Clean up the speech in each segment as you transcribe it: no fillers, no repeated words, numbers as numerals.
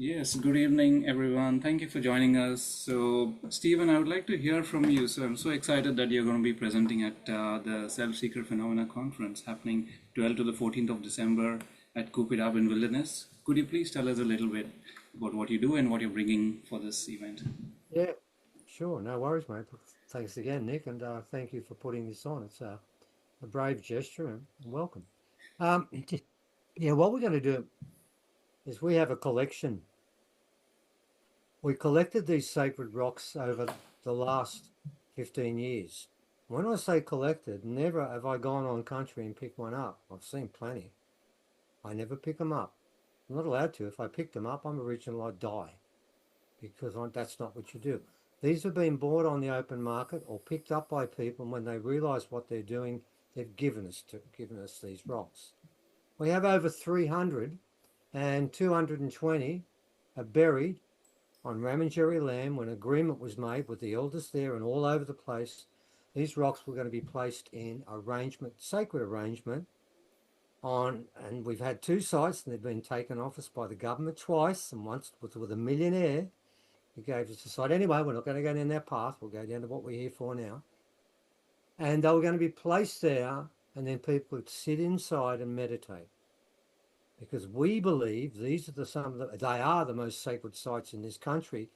Yes, good evening, everyone. Thank you for joining us. So, Stephen, I would like to hear from you. So, I'm so excited that you're going to be presenting at the Selfseeker Phenomena Conference happening 12th to the 14th of December at Kupidab in Wilderness. Could you please tell us a little bit about what you do and what you're bringing for this event? Yeah, sure. No worries, mate. Thanks again, Nick, and thank you for putting this on. It's a brave gesture and welcome. Just, yeah, what we're going to do is we have a collection. We collected these sacred rocks over the last 15 years. When I say collected, never have I gone on country and picked one up. I've seen plenty. I never pick them up. I'm not allowed to. If I picked them up, I'm Aboriginal, I'd die. Because that's not what you do. These have been bought on the open market or picked up by people, and when they realise what they're doing, they've given us these rocks. We have over 300, and 220 are buried on Ramanjeri land when agreement was made with the elders there and all over the place. These rocks were going to be placed in sacred arrangement and we've had two sites and they've been taken off us by the government twice, and once with a millionaire. He gave us a site. Anyway, we're not going to go down that path. We'll go down to what we're here for now. And they were going to be placed there, and then people would sit inside and meditate. Because we believe these are they are the most sacred sites in this country,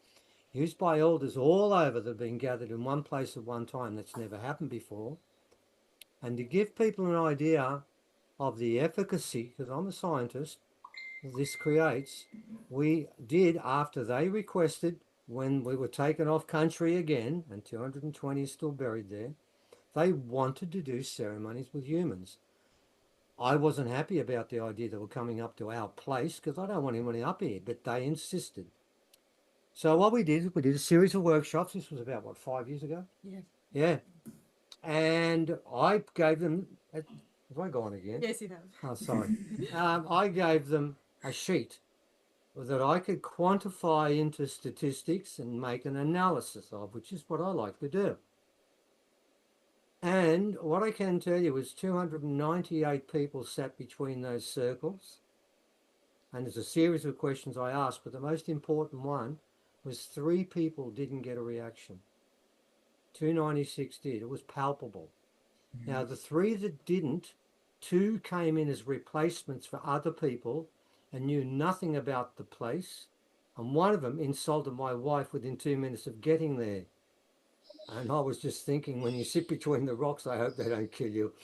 used by elders all over that have been gathered in one place at one time. That's never happened before. And to give people an idea of the efficacy, because I'm a scientist, this creates, we did, after they requested, when we were taken off country again, and 220 is still buried there, they wanted to do ceremonies with humans. I wasn't happy about the idea they were coming up to our place because I don't want anybody up here, but they insisted. So what we did a series of workshops. This was about, what, 5 years ago? Yes. Yeah. And I gave them, have I gone again? Yes, you have. Oh, sorry. I gave them a sheet that I could quantify into statistics and make an analysis of, which is what I like to do. And what I can tell you is 298 people sat between those circles. And there's a series of questions I asked, but the most important one was 3 people didn't get a reaction. 296 did. It was palpable. Now, the 3 that didn't, 2 came in as replacements for other people and knew nothing about the place. And one of them insulted my wife within 2 minutes of getting there. And I was just thinking, when you sit between the rocks, I hope they don't kill you.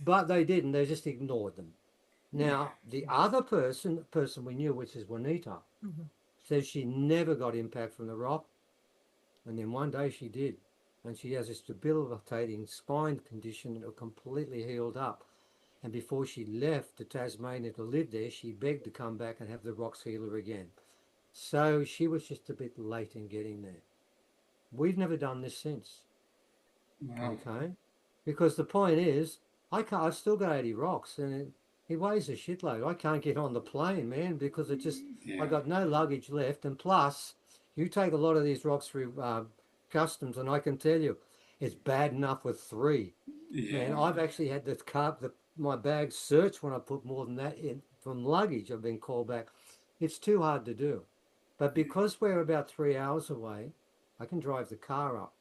But they didn't. They just ignored them. Now, the other person, the person we knew, which is Juanita, says she never got impact from the rock. And then one day she did. And she has this debilitating spine condition that completely healed up. And before she left to Tasmania to live there, she begged to come back and have the rocks heal her again. So she was just a bit late in getting there. We've never done this since. Wow. Okay? Because the point is, I've still got 80 rocks and it weighs a shitload. I can't get on the plane, man, because I got no luggage left. And plus, you take a lot of these rocks through customs, and I can tell you, it's bad enough with 3. Man, I've actually had my bag searched when I put more than that in from luggage. I've been called back. It's too hard to do. But because we're about 3 hours away, I can drive the car up.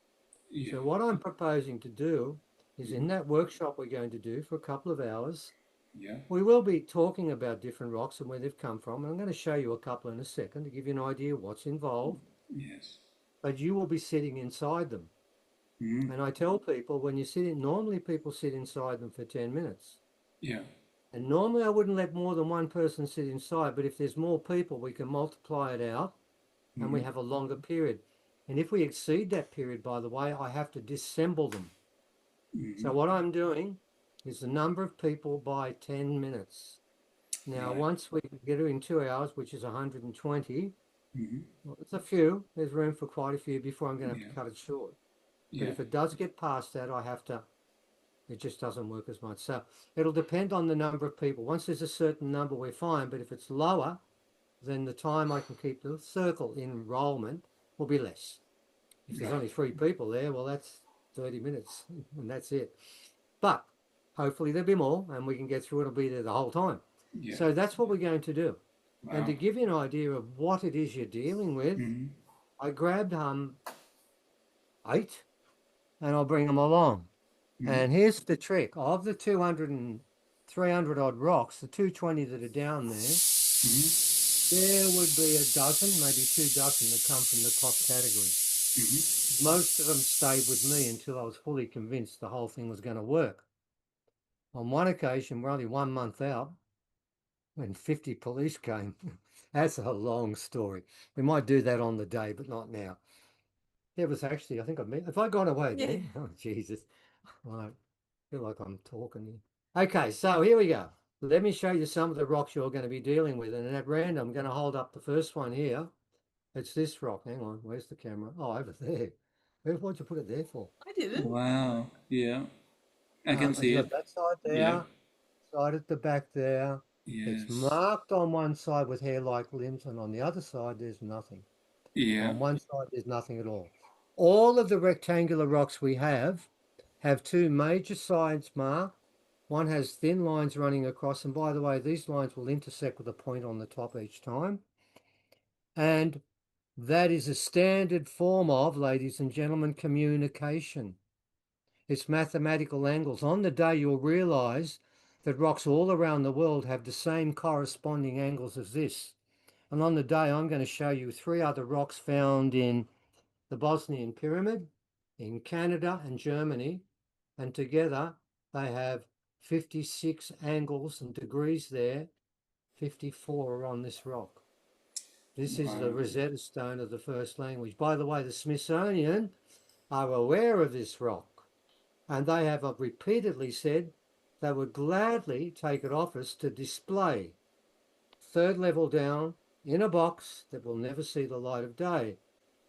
Yeah. So what I'm proposing to do is in that workshop we're going to do for a couple of hours, Yeah. we will be talking about different rocks and where they've come from. And I'm going to show you a couple in a second to give you an idea of what's involved. Yes. But you will be sitting inside them. Mm-hmm. And I tell people when you normally people sit inside them for 10 minutes. Yeah. And normally I wouldn't let more than one person sit inside, but if there's more people, we can multiply it out and we have a longer period. And if we exceed that period, by the way, I have to disassemble them. So what I'm doing is the number of people by 10 minutes. Now, once we get it in 2 hours, which is 120, well, it's a few. There's room for quite a few before I'm going to have to cut it short. But if it does get past that, it just doesn't work as much. So it'll depend on the number of people. Once there's a certain number, we're fine. But if it's lower, then the time I can keep the circle in enrollment will be less. If there's only 3 people there, well, that's 30 minutes and that's it. But hopefully there'll be more and we can get through. It'll be there the whole time. Yeah. So that's what we're going to do. And Wow. to give you an idea of what it is you're dealing with, Mm-hmm. I grabbed 8 and I'll bring them along. Mm-hmm. And here's the trick. Of the 200 and 300 odd rocks, the 220 that are down Mm-hmm. there would be a dozen, maybe 2 dozen that come from the top category. Mm-hmm. Most of them stayed with me until I was fully convinced the whole thing was going to work. On one occasion, we're only 1 month out when 50 police came. That's a long story. We might do that on the day, but not now. It was actually, I think have I gone away Yeah. then? Oh, Jesus. I feel like I'm talking here. Okay, so here we go. Let me show you some of the rocks you're going to be dealing with. And at random, I'm going to hold up the first one here. It's this rock. Hang on, where's the camera? Oh, over there. What'd you put it there for? I didn't. Wow. Yeah. I can You see got it. that side Yeah. there, side at the back there. It's Yes. marked on one side with hair-like limbs, and on the other side, there's nothing. Yeah. On one side, there's nothing at all. All of the rectangular rocks we have 2 major sides marked. One has thin lines running across, and by the way, these lines will intersect with a point on the top each time. And that is a standard form of, ladies and gentlemen, communication. It's mathematical angles. On the day, you'll realize that rocks all around the world have the same corresponding angles as this. And on the day, I'm going to show you 3 other rocks found in the Bosnian Pyramid, in Canada and Germany, and together they have 56 angles and degrees there. 54 are on this rock. This is the Wow. Rosetta Stone of the first language. By the way, the Smithsonian are aware of this rock, and they have repeatedly said they would gladly take it off us to display 3rd level down in a box that will never see the light of day.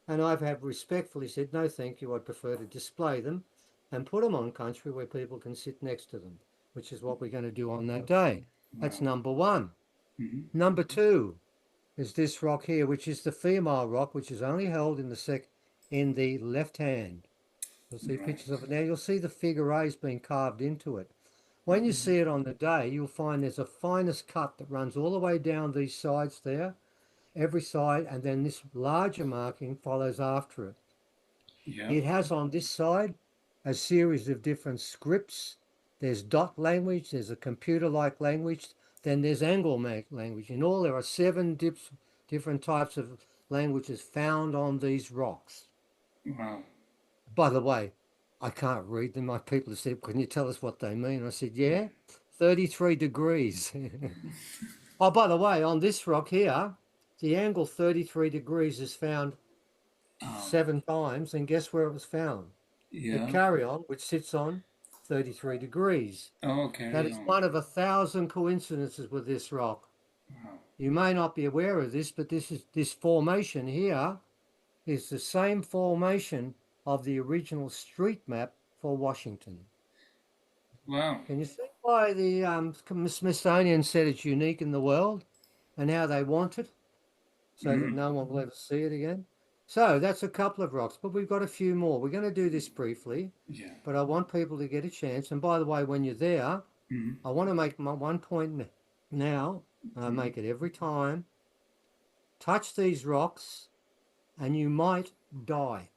And I have respectfully said, no, thank you, I'd prefer to display them and put them on country where people can sit next to them, which is what we're going to do on that day. That's Wow. number 1. Mm-hmm. Number 2 is this rock here, which is the female rock, which is only held in the left hand. You'll see Right. pictures of it now. You'll see the figure A's being carved into it. When you see it on the day, you'll find there's a finest cut that runs all the way down these sides there, every side, and then this larger marking follows after it. Yeah. It has on this side a series of different scripts. There's dot language, there's a computer-like language, then there's angle language. In all, there are 7 different types of languages found on these rocks. Wow. By the way, I can't read them. My people have said, can you tell us what they mean? I said, yeah, 33 degrees. Oh, by the way, on this rock here, the angle 33 degrees is found Oh. 7 times, and guess where it was found? The Yeah. carry-on, which sits on 33 degrees. Oh, That carry is on. one of 1,000 coincidences with this rock. Wow. You may not be aware of this, but this formation here is the same formation of the original street map for Washington. Wow. Can you see why the Smithsonian said it's unique in the world and how they want it so that Mm-hmm. no one will ever see it again? So that's a couple of rocks, but we've got a few more. We're going to do this briefly, Yeah. but I want people to get a chance. And by the way, when you're there, Mm-hmm. I want to make my one point now, and I make it every time. Touch these rocks and you might die.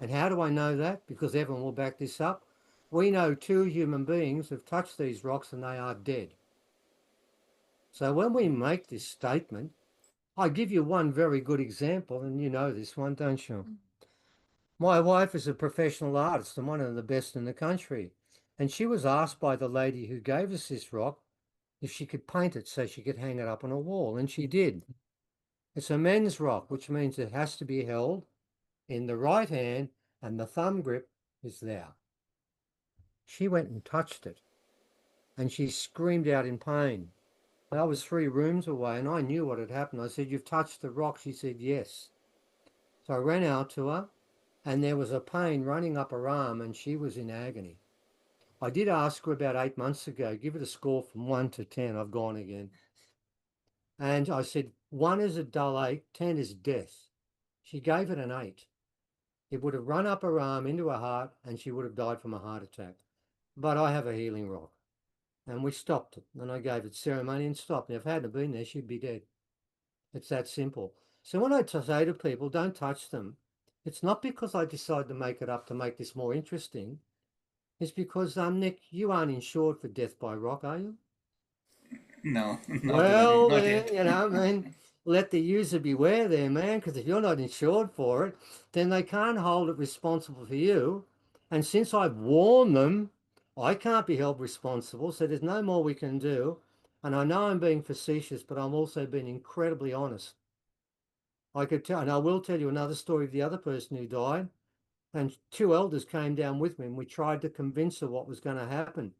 And how do I know that? Because Evan will back this up. We know 2 human beings have touched these rocks and they are dead. So when we make this statement, I give you one very good example, and you know this one, don't you? My wife is a professional artist and one of the best in the country. And she was asked by the lady who gave us this rock if she could paint it so she could hang it up on a wall, and she did. It's a men's rock, which means it has to be held in the right hand and the thumb grip is there. She went and touched it and she screamed out in pain. I was 3 rooms away and I knew what had happened. I said, "You've touched the rock." She said, "Yes." So I ran out to her and there was a pain running up her arm and she was in agony. I did ask her about 8 months ago, give it a score from 1 to 10. I've gone again. And I said, 1 is a dull ache, 10 is death. She gave it an 8. It would have run up her arm into her heart and she would have died from a heart attack. But I have a healing rock. And we stopped it. And I gave it ceremony and stopped. And if it hadn't been there, she'd be dead. It's that simple. So when I say to people, don't touch them, it's not because I decide to make it up to make this more interesting. It's because, Nick, you aren't insured for death by rock, are you? No, not already, Well, not then, yet. I mean, let the user beware there, man, because if you're not insured for it, then they can't hold it responsible for you. And since I've warned them, I can't be held responsible, so there's no more we can do. And I know I'm being facetious, but I'm also being incredibly honest. I could tell, and I will tell you another story of the other person who died. And two elders came down with me, and we tried to convince her what was going to happen.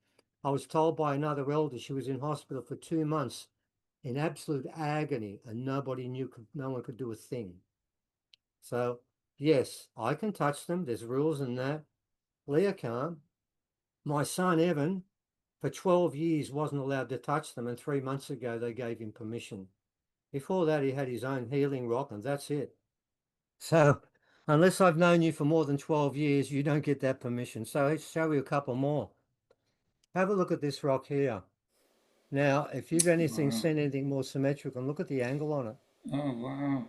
I was told by another elder she was in hospital for 2 months in absolute agony, and nobody knew, no one could do a thing. So, yes, I can touch them. There's rules in that. Leah can't. My son Evan, for 12 years, wasn't allowed to touch them, and 3 months ago they gave him permission. Before that, he had his own healing rock, and that's it. So, unless I've known you for more than 12 years, you don't get that permission. So, let's show you a couple more. Have a look at this rock here. Now, if you've Wow. seen anything more symmetrical, look at the angle on it. Oh, wow.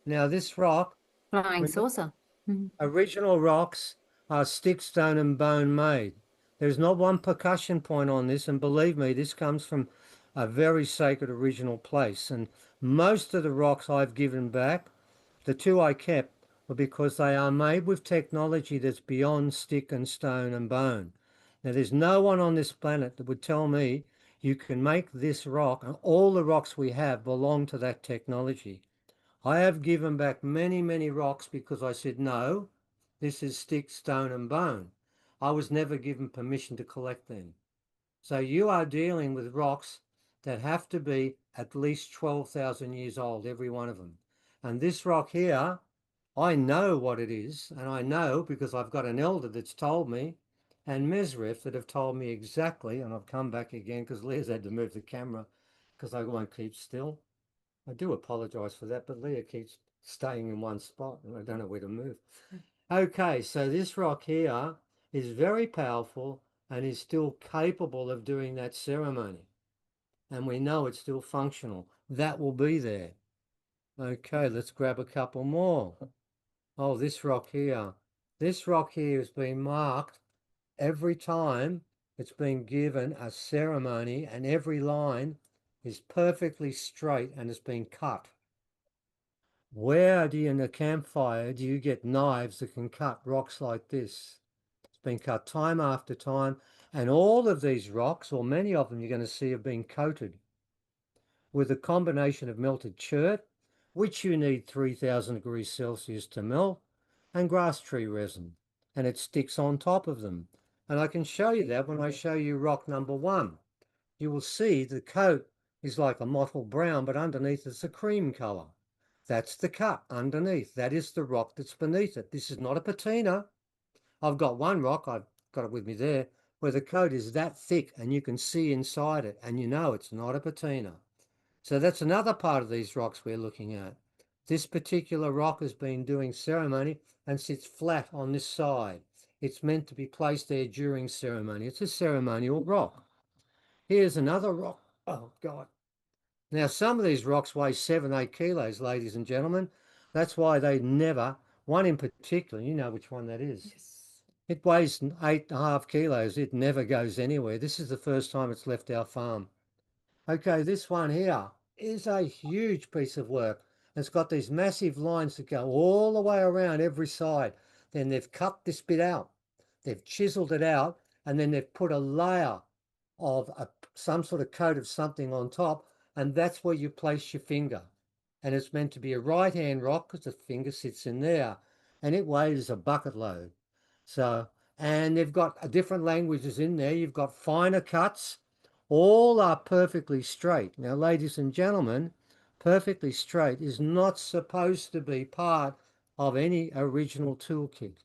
Now, this rock, Flying saucer. Mhm. original rocks are stick, stone, and bone made. There's not one percussion point on this, and believe me, this comes from a very sacred original place. And most of the rocks I've given back, the two I kept, were because they are made with technology that's beyond stick and stone and bone. Now, there's no one on this planet that would tell me you can make this rock, and all the rocks we have belong to that technology. I have given back many, many rocks because I said, no, this is stick, stone, and bone. I was never given permission to collect them. So you are dealing with rocks that have to be at least 12,000 years old, every one of them. And this rock here, I know what it is, and I know because I've got an elder that's told me, and Mezreth that have told me exactly, and I've come back again because Leah's had to move the camera because I won't keep still. I do apologise for that, but Leah keeps staying in one spot and I don't know where to move. Okay, so this rock here is very powerful and is still capable of doing that ceremony. And we know it's still functional. That will be there. Okay, let's grab a couple more. Oh, this rock here. This rock here has been marked every time it's been given a ceremony, and every line is perfectly straight and has been cut. Where do you, in a campfire, do you get knives that can cut rocks like this? It's been cut time after time, and all of these rocks, or many of them you're going to see, have been coated with a combination of melted chert, which you need 3000 degrees Celsius to melt, and grass tree resin, and it sticks on top of them. And I can show you that when I show you rock number one. You will see the coat is like a mottled brown, but underneath it's a cream color. That's the cut underneath. That is the rock that's beneath it. This is not a patina. I've got one rock, I've got it with me there, where the coat is that thick and you can see inside it, and you know it's not a patina. So that's another part of these rocks we're looking at. This particular rock has been doing ceremony and sits flat on this side. It's meant to be placed there during ceremony. It's a ceremonial rock. Here's another rock. Oh, God. Now, some of these rocks weigh 7, 8 kilos, ladies and gentlemen. That's why they never, one in particular, you know which one that is. Yes. It weighs 8.5 kilos. It never goes anywhere. This is the first time it's left our farm. Okay, this one here is a huge piece of work. It's got these massive lines that go all the way around every side. Then they've cut this bit out. They've chiseled it out, and then they've put a layer of some sort of coat of something on top, and that's where you place your finger. And it's meant to be a right-hand rock because the finger sits in there, and it weighs a bucket load. So, and they've got different languages in there. You've got finer cuts. All are perfectly straight. Now, ladies and gentlemen, perfectly straight is not supposed to be part of any original toolkit.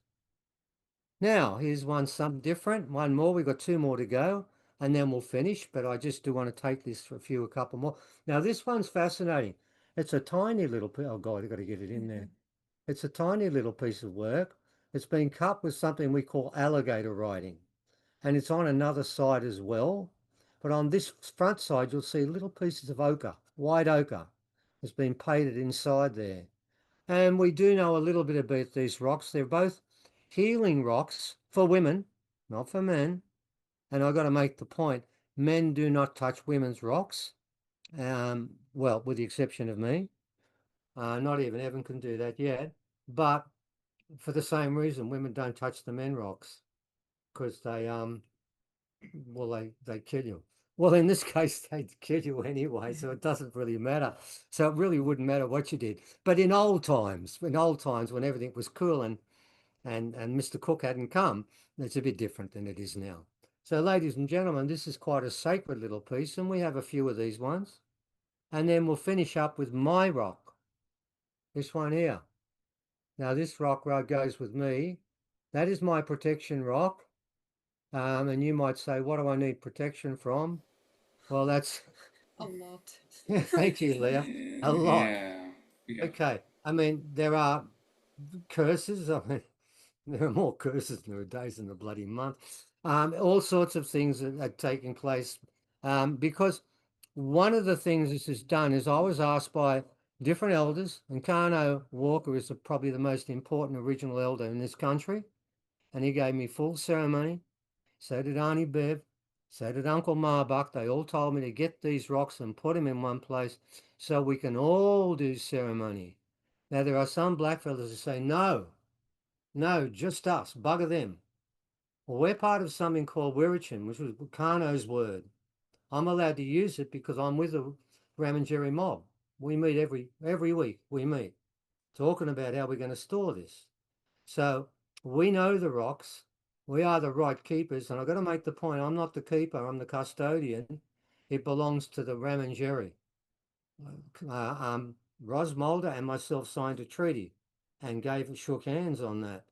Now, here's one something different. One more. We've got two more to go, and then we'll finish. But I just do want to take this for a couple more. Now, this one's fascinating. It's a tiny little piece. Oh, God, I've got to get it in there. It's a tiny little piece of work. It's been cut with something we call alligator writing. and it's on another side as well. But on this front side, you'll see little pieces of ochre, white ochre, has been painted inside there. And we do know a little bit about these rocks. They're both healing rocks for women, not for men. And I've got to make the point, men do not touch women's rocks. Well, with the exception of me. Not even Evan can do that yet. But for the same reason, women don't touch the men rocks because well, they kill you. Well, in this case, they'd kill you anyway, so it doesn't really matter. So it really wouldn't matter what you did. But in old times, when everything was cool and Mr. Cook hadn't come, it's a bit different than it is now. So, ladies and gentlemen, this is quite a sacred little piece, and we have a few of these ones. And then we'll finish up with my rock, this one here. Now, this rock goes with me. That is my protection rock. And you might say, what do I need protection from? Well, that's A lot. thank you, Leah. A lot. Yeah. Yeah. Okay. I mean, there are curses. I mean, there are more curses nowadays in the bloody month. All sorts of things are taking place. Because one of the things this has done is I was asked by different elders, and Kano Walker is probably the most important Aboriginal elder in this country, and he gave me full ceremony. So did Auntie Bev. So did Uncle Marbuck. They all told me to get these rocks and put them in one place so we can all do ceremony. Now, there are some blackfellas who say, no, just us, bugger them. Well, we're part of something called Wirrichin, which was Kano's word. I'm allowed to use it because I'm with the Ramangeri mob. We meet every week, we meet, talking about how we're going to store this. So we know the rocks. We are the right keepers. And I've got to make the point, I'm not the keeper, I'm the custodian. It belongs to the Ramangeri. Ros Mulder and myself signed a treaty and shook hands on that.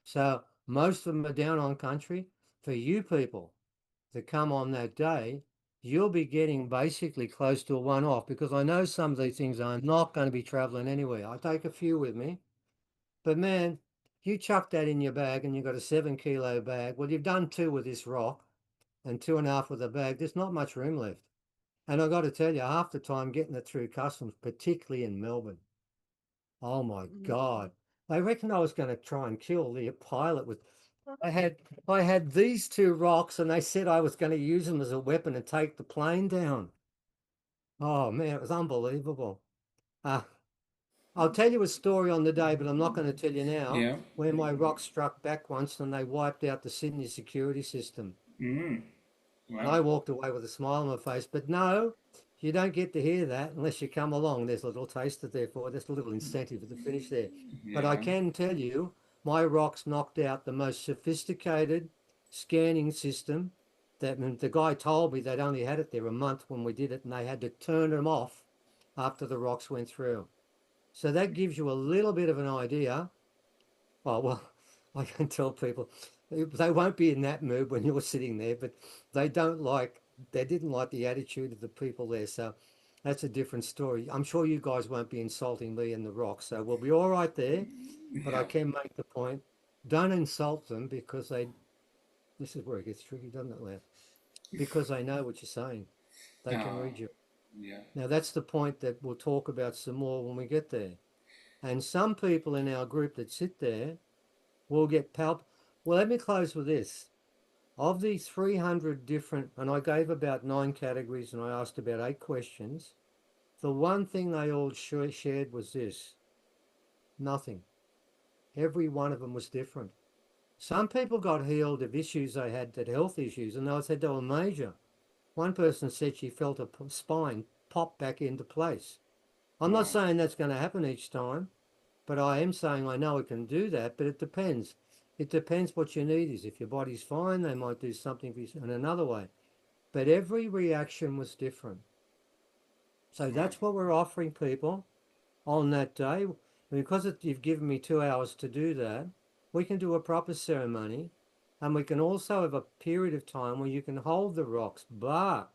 So most of them are down on country. For you people that come on that day, you'll be getting basically close to a one-off because I know some of these things I'm not going to be traveling anywhere. I take a few with me. But man, you chuck that in your bag and you've got a 7 kilo bag. Well, you've done 2 with this rock and 2.5 with a bag. There's not much room left. And I've got to tell you, half the time getting it through customs, particularly in Melbourne. Oh my God. They reckon I was going to try and kill the pilot with I had these 2 rocks and they said I was going to use them as a weapon and take the plane down. Oh man, it was unbelievable. Uh, I'll tell you a story on the day, but I'm not going to tell you now, Yeah. where my rock struck back once and they wiped out the Sydney security system. Mm. And Wow. I walked away with a smile on my face. But no, you don't get to hear that unless you come along. There's a little taster there for it. There's a little incentive at the finish there. But I Yeah. can tell you, my rocks knocked out the most sophisticated scanning system. That the guy told me they'd only had it there a month when we did it, and they had to turn them off after the rocks went through. So that gives you a little bit of an idea. Oh, well, I can tell people they won't be in that mood when you're sitting there, but they didn't like the attitude of the people there. So that's a different story. I'm sure you guys won't be insulting me and the rock. So we'll be all right there. But I Yeah. can make the point, don't insult them because this is where it gets tricky, doesn't it, Lev? Because they know what you're saying. They can Ah. read you. Yeah. Now, that's the point that we'll talk about some more when we get there. And some people in our group that sit there will get Well, let me close with this. Of the 300 different, and I gave about 9 categories and I asked about 8 questions, the one thing they all shared was this: nothing. Every one of them was different. Some people got healed of issues they had, that health issues, and they said they were major. One person said she felt a spine pop back into place. I'm not Wow. saying that's going to happen each time, but I am saying I know it can do that, but it depends. It depends what your need is. If your body's fine, they might do something for you in another way. But every reaction was different. So Wow. that's what we're offering people on that day. Because you've given me 2 hours to do that, we can do a proper ceremony, and we can also have a period of time where you can hold the rocks. But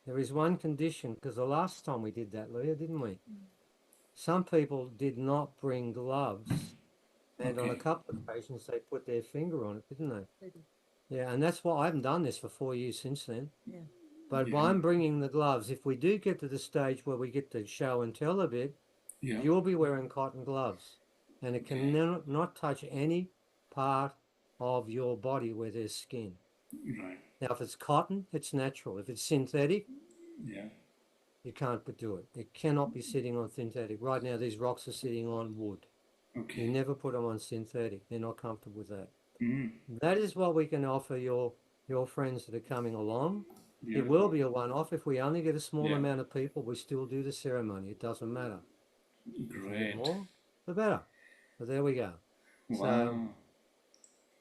there is one condition, because the last time we did that, Leah, didn't we? Some people did not bring gloves. And on a Okay. couple of occasions, they put their finger on it, didn't they? Yeah, and that's why I haven't done this for 4 years since then. Yeah. But Yeah. I'm bringing the gloves. If we do get to the stage where we get to show and tell a bit, Yeah. you'll be wearing cotton gloves, and it can Okay. not touch any part of your body where there's skin. Right. Now, if it's cotton, it's natural. If it's synthetic, Yeah. you can't do it. It cannot be sitting on synthetic. Right now, these rocks are sitting on wood. You Okay. never put them on synthetic. They're not comfortable with that. Mm. That is what we can offer your friends that are coming along. It will Beautiful. be a one-off. If we only get a small Yeah. amount of people, we still do the ceremony. It doesn't matter. If we get Great. more, the better. But there we go. So Wow.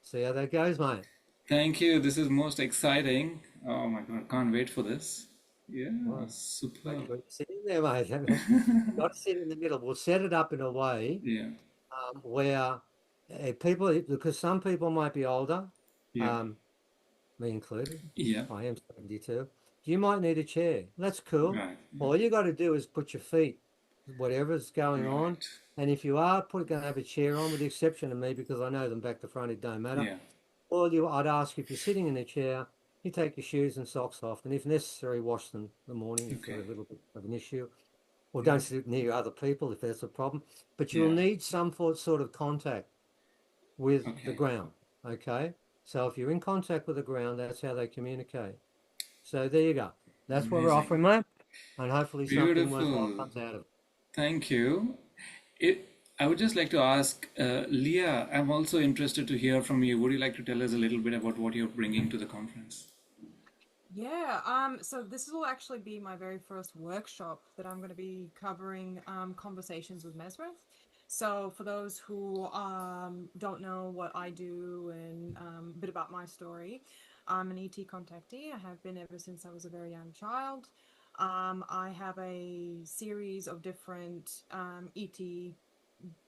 see how that goes, mate. Thank you. This is most exciting. Oh my God. Can't wait for this. Yeah. Well, make Superb. sure you sit in there, mate. Got to sit in the middle. We'll set it up in a way Yeah. where people, because some people might be older, Yeah. um, me included. Yeah. I am 72. You might need a chair. That's cool. Right. All you got to do is put your feet, whatever's going on. Right. And if you are going to have a chair on, with the exception of me, because I know them back to front, it don't matter. Yeah. I'd ask if you're sitting in a chair, you take your shoes and socks off, and if necessary, wash them in the morning if Okay. there's a little bit of an issue. Or Yeah. don't sit near other people if that's a problem. But you'll Yeah. need some sort of contact with the Okay. ground, okay? So if you're in contact with the ground, that's how they communicate. So there you go. That's what we're Amazing. offering, mate. And hopefully something worthwhile Beautiful. comes out of it. Thank you. It, I would just like to ask, Leah, I'm also interested to hear from you. Would you like to tell us a little bit about what you're bringing to the conference? Yeah, so this will actually be my very first workshop that I'm going to be covering conversations with Mezreth. So for those who don't know what I do and a bit about my story, I'm an ET contactee. I have been ever since I was a very young child. I have a series of different ET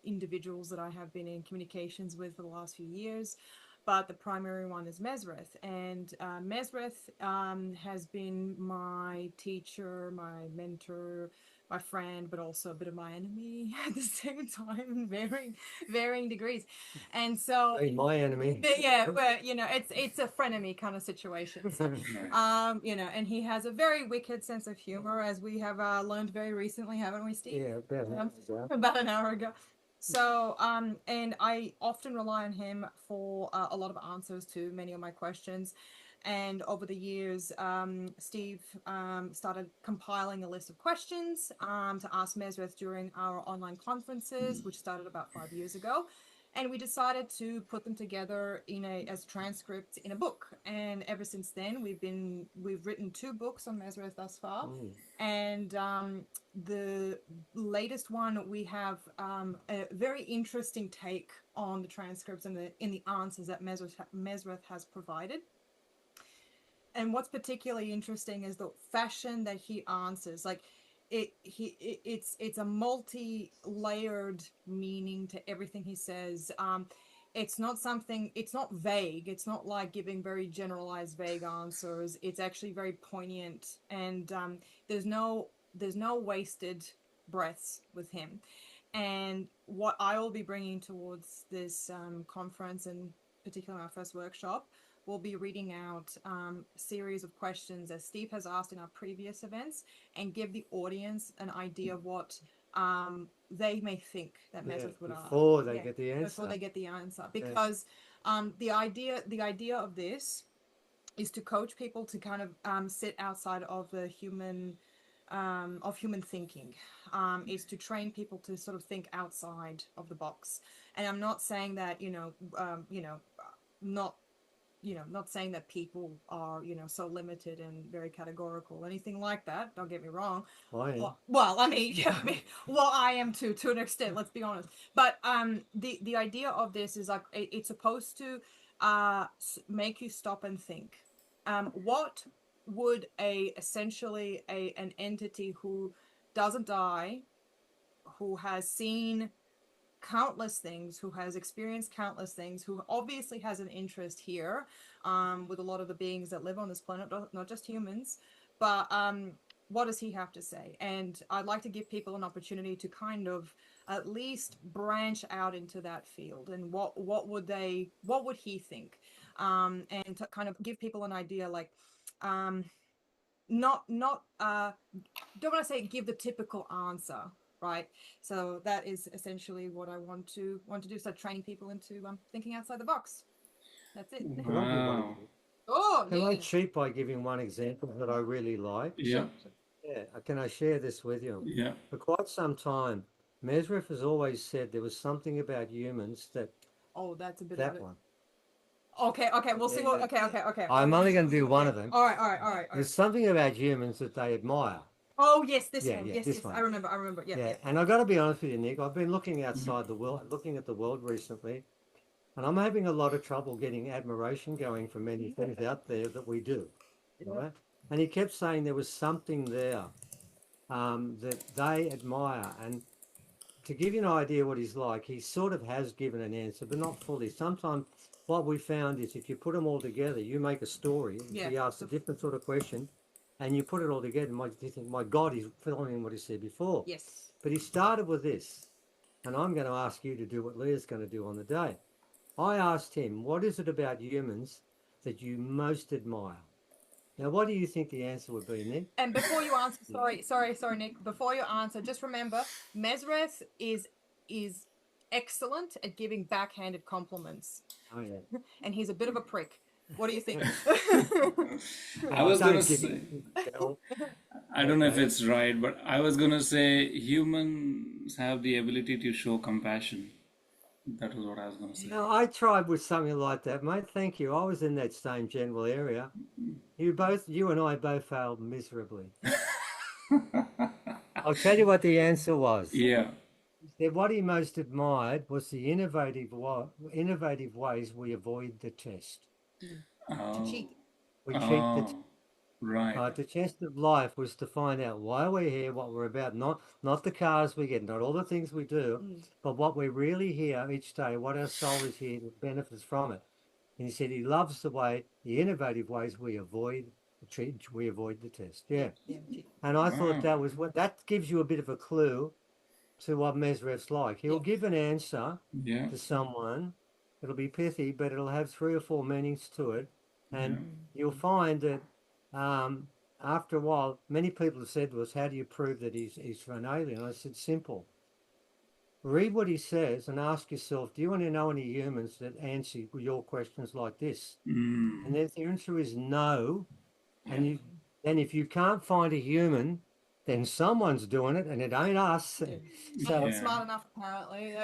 individuals that I have been in communications with for the last few years, but the primary one is Mezreth. And Mezreth has been my teacher, my mentor, my friend, but also a bit of my enemy at the same time in varying degrees. And so Hey, my enemy. yeah, but it's a frenemy kind of situation. So, Right. and he has a very wicked sense of humor, as we have learned very recently, haven't we, Steve? Yeah, About an hour ago. So, and I often rely on him for a lot of answers to many of my questions. And over the years, Steve started compiling a list of questions to ask Mezreth during our online conferences, which started about 5 years ago. And we decided to put them together as transcripts in a book. And ever since then, we've written 2 books on Mezreth thus far. And the latest one, we have a very interesting take on the transcripts and in the answers that Mezreth has provided. And what's particularly interesting is the fashion that he answers. Like it's a multi-layered meaning to everything he says. It's not vague. It's not like giving very generalized vague answers. It's actually very poignant, and there's no wasted breaths with him. And what I will be bringing towards this conference, and particularly our first workshop, we'll be reading out a series of questions that Steve has asked in our previous events, and give the audience an idea of what they may think that Mezreth would ask before they get the answer. before they get the answer. Because the idea of this is to coach people to kind of sit outside of the human thinking, is to train people to sort of think outside of the box. And I'm not saying that not saying that people are, so limited and very categorical or anything like that. Don't get me wrong. I am. Well, I mean, I am too, to an extent, let's be honest. But the idea of this is like, it's supposed to make you stop and think. What would essentially an entity who doesn't die, who has seen countless things, who has experienced countless things, who obviously has an interest here with a lot of the beings that live on this planet, not just humans, but what does he have to say? And I'd like to give people an opportunity to kind of at least branch out into that field. And what would he think? and to kind of give people an idea, like, not don't want to say give the typical answer, right? So that is essentially what I want to do. Start training people into thinking outside the box. That's it. Can I give one? Wow. Oh, Can I yeah. cheat by giving one example that I really like? Yeah. Yeah, can I share this with you? Yeah. For quite some time, Mezreth has always said there was something about humans Oh, that's a bit of that it. one. Okay, we'll see what. Okay. I'm only going to do one of them. All right. There's something about humans that they admire. Oh yes, this Yeah, one. yeah, Yes, this yes. one. I remember. Yeah. And I've got to be honest with you, Nick, I've been looking outside the world, looking at the world recently, and I'm having a lot of trouble getting admiration going for many things out there that we do. Right? And he kept saying there was something there that they admire. And to give you an idea what he's like, he sort of has given an answer, but not fully. Sometimes what we found is if you put them all together, you make a story. Yeah. He asks a different sort of question, and you put it all together. You think, my God, he's following what he said before. Yes. But he started with this, and I'm going to ask you to do what Leah's going to do on the day. I asked him, what is it about humans that you most admire? Now, what do you think the answer would be, Nick? And before you answer, sorry, Nick. Before you answer, just remember, Mezreth is excellent at giving backhanded compliments, Oh, yeah. and he's a bit of a prick. What do you think? I was Don't gonna give say, me- Bill. I don't know if it's right, but I was gonna say humans have the ability to show compassion. That was what I was gonna say. No, I tried with something like that, mate. Thank you. I was in that same general area. You and I both failed miserably. I'll tell you what the answer was. Yeah. He said what he most admired was the innovative ways we avoid the test. To cheat. We cheat the Oh, right. the test of life was to find out why we're here, what we're about, not the cars we get, not all the things we do, but what we're really here each day, what our soul is here that benefits from it. And he said he loves the innovative ways we avoid the test. Yeah. And I thought that was that gives you a bit of a clue to what Mezreth's like. He'll give an answer Yeah. to someone. It'll be pithy, but it'll have 3 or 4 meanings to it. And you'll find that after a while, many people have said to us, how do you prove that he's from an alien? I said, simple. Read what he says and ask yourself, do you want to know any humans that answer your questions like this? And if the answer is no, and then if you can't find a human, then someone's doing it and it ain't us. So, Not smart enough, apparently.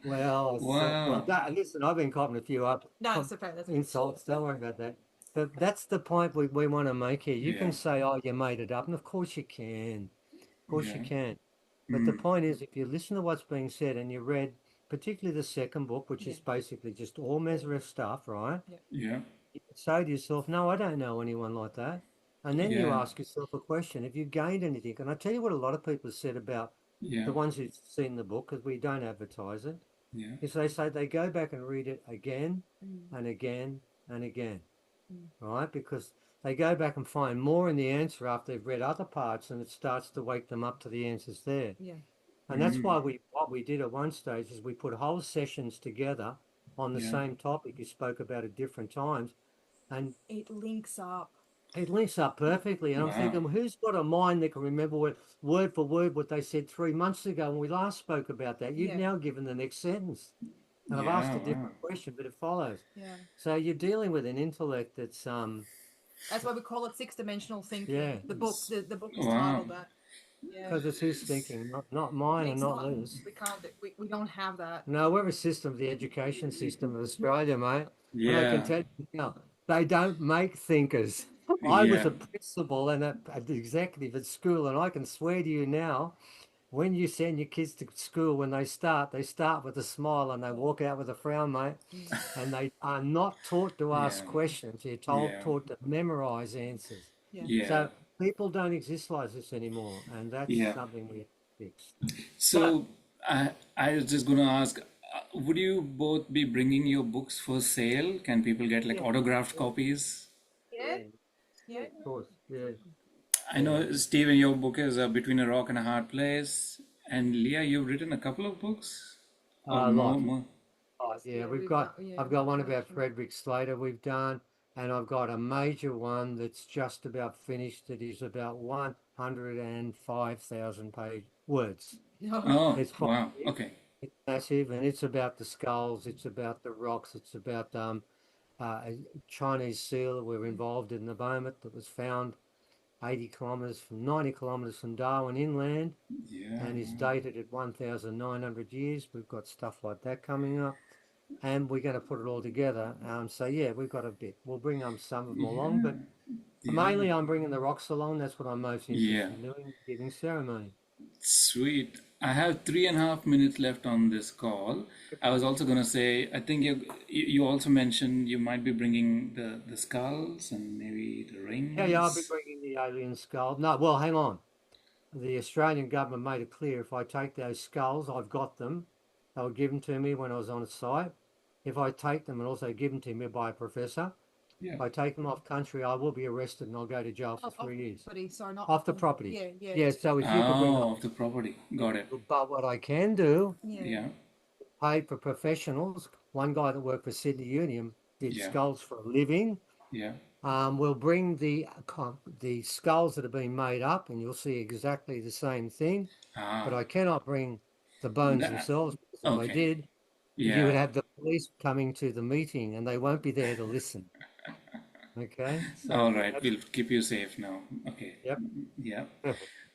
well, Wow. listen, I've been copping a few No, it's okay. That's insults. Don't worry about that. But that's the point we want to make here. You can say, oh, you made it up. And of course you can. Of course you can. But the point is, if you listen to what's being said and you read particularly the second book, which is basically just all Mezreth stuff, right? Yeah. You can say to yourself, no, I don't know anyone like that. And then you ask yourself a question, have you gained anything? And I tell you what a lot of people have said about the ones who've seen the book, because we don't advertise it, is they say they go back and read it again and again and again, right? Because they go back and find more in the answer after they've read other parts, and it starts to wake them up to the answers there. Yeah. And that's why what we did at one stage is we put whole sessions together on the same topic you spoke about at different times, and It links up. it links up perfectly. And I'm thinking, well, who's got a mind that can remember word for word what they said 3 months ago when we last spoke about that? You've now given the next sentence. And I've asked a different question, but it follows. Yeah. So you're dealing with an intellect that's That's why we call it 6-dimensional thinking. Yeah. The book is titled that. Yeah. because it's his thinking, not mine and It's not not. Liz. We can't. We don't have that. No, we're a system, the education system of Australia, mate. And I Yeah. can tell you now, they don't make thinkers. I was Yeah. a principal and an executive at school, and I can swear to you now, when you send your kids to school, when they start with a smile and they walk out with a frown, mate. And they are not taught to ask questions. You're taught to memorize answers. Yeah. So people don't exist like this anymore, and that's something we fix. So I was just going to ask, would you both be bringing your books for sale? Can people get like autographed copies? Yeah. Of course, yeah. I know, Stephen, your book is Between a Rock and a Hard Place. And Leah, you've written a couple of books? Or A lot. more? Oh, yeah, we've yeah, I've got one about collection. Frederick Slater we've done, and I've got a major one that's just about finished that is about 105,000 page words. Oh, It's quite wow. big, Okay. it's massive, and it's about the skulls, it's about the rocks, it's about a Chinese seal that we're involved in the moment that was found 80 kilometres from 90 kilometres from Darwin inland Yeah. and is dated at 1,900 years. We've got stuff like that coming up, and we're going to put it all together. So yeah, we've got a bit. We'll bring some of them along, Yeah. but Yeah. mainly I'm bringing the rocks along. That's what I'm most Yeah. interested in doing, giving ceremony. Sweet. I have 3.5 minutes left on this call. I was also going to say, I think you also mentioned you might be bringing the skulls and maybe the Yeah, I'll be rings. bringing the alien skull. No, well, hang on. The Australian government made it clear if I take those skulls, I've got them. They were given to me when I was on site. If I take them and also given to me by a professor, Yeah. if I take them off country, I will be arrested and I'll go to jail for Off 3 years. property, sorry, not Off the property. Yeah, yeah, Yeah, so if you could bring Oh, up, of the property. Got it. but what I can do, yeah. Yeah. pay for professionals. One guy that worked for Sydney Union did Yeah. skulls for a living. Yeah. We'll bring the skulls that have been made up, and you'll see exactly the same thing. But Ah, I cannot bring the bones that, themselves, because if I okay. did, you would Yeah. have the police coming to the meeting, and they won't be there to listen. Okay, so All right. that's We'll keep you safe now. Okay. yep. Yeah.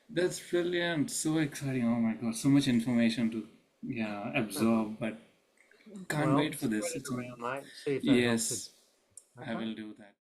That's brilliant. So exciting. Oh my God. So much information to, yeah, absorb, but can't Well, wait for spread this. it It's around, mate. See if that helps it. yes, I Okay. will do that.